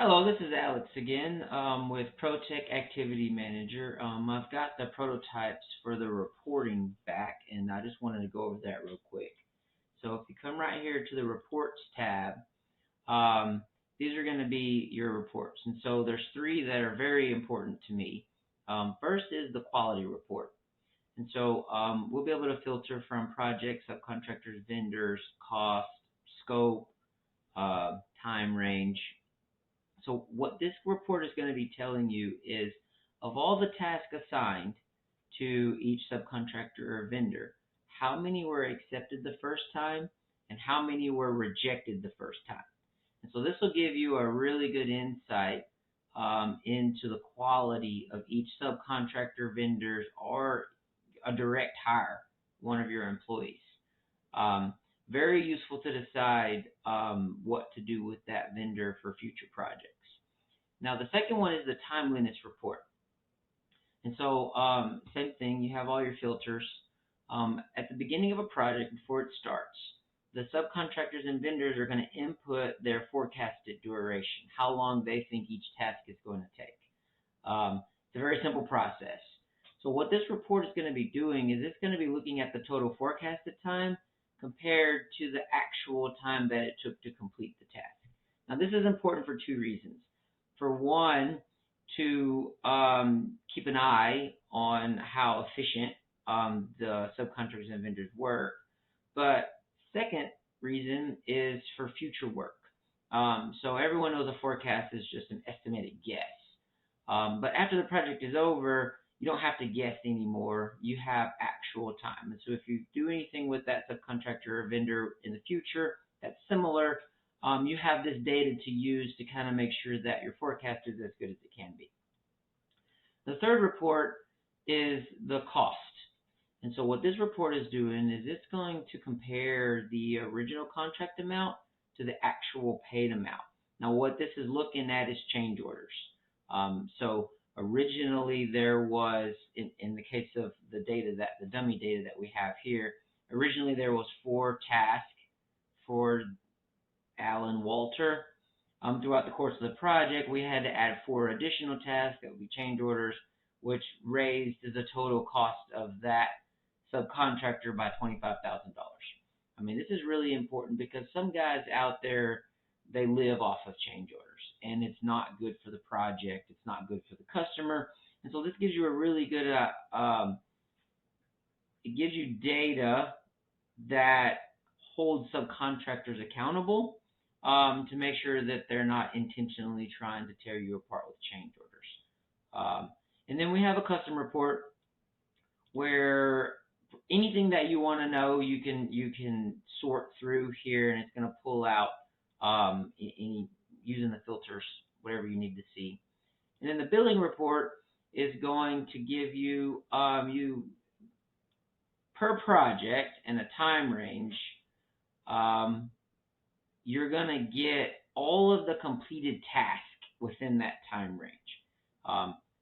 Hello, this is Alex again with ProTech Activity Manager. I've got the prototypes for the reporting back, and I just wanted to go over that real quick. So if you come right here to the Reports tab, um, these are going to be your reports. And so there's three that are very important to me. First is the quality report. And so we'll be able to filter from projects, subcontractors, vendors, cost, scope, time range. So what this report is going to be telling you is of all the tasks assigned to each subcontractor or vendor, how many were accepted the first time and how many were rejected the first time. And so this will give you a really good insight into the quality of each subcontractor, vendors, or a direct hire, one of your employees. Um, Very useful to decide what to do with that vendor for future projects. Now, the second one is the timeliness report. And so, same thing, you have all your filters. At the beginning of a project, before it starts, the subcontractors and vendors are going to input their forecasted duration, how long they think each task is going to take. It's a very simple process. So what this report is going to be doing is it's going to be looking at the total forecasted time compared to the actual time that it took to complete the task. Now, this is important for two reasons. For one, to keep an eye on how efficient the subcontractors and vendors work. But second reason is for future work. So everyone knows a forecast is just an estimated guess. But after the project is over, you don't have to guess anymore. You have actual time. And so if you do anything with that subcontractor or vendor in the future that's similar, you have this data to use to kind of make sure that your forecast is as good as it can be. The third report is the cost. And so what this report is doing is it's going to compare the original contract amount to the actual paid amount. Now what this is looking at is change orders. So originally there was, in the case of the dummy data that we have here, originally there was 4 tasks for Alan Walter. Throughout the course of the project, we had to add 4 additional tasks that would be change orders, which raised the total cost of that subcontractor by $25,000. I mean, this is really important because some guys out there, they live off of change orders, and it's not good for the project. It's not good for the customer. And so this gives you a really good, it gives you data that holds subcontractors accountable to make sure that they're not intentionally trying to tear you apart with change orders. And then we have a custom report where anything that you want to know, you can sort through here, and it's going to pull out any using the filters, whatever you need to see. And then the billing report is going to give you you per project and a time range. You're going to get all of the completed tasks within that time range.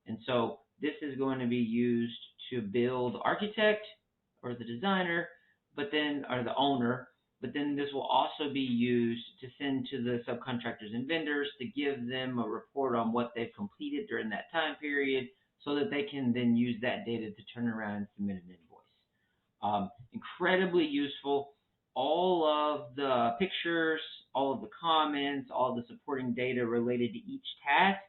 And so this is going to be used to bill the architect or the designer, or the owner, but then this will also be used to send to the subcontractors and vendors to give them a report on what they've completed during that time period so that they can then use that data to turn around and submit an invoice. Incredibly useful. All of the pictures, all of the comments, all the supporting data related to each task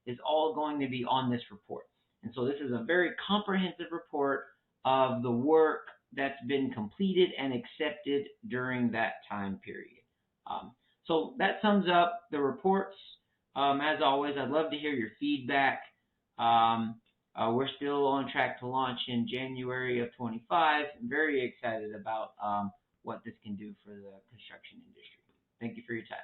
is all going to be on this report. And so this is a very comprehensive report of the work that's been completed and accepted during that time period. So that sums up the reports. As always, I'd love to hear your feedback. We're still on track to launch in January of 25. I'm very excited about what this can do for the construction industry. Thank you for your time.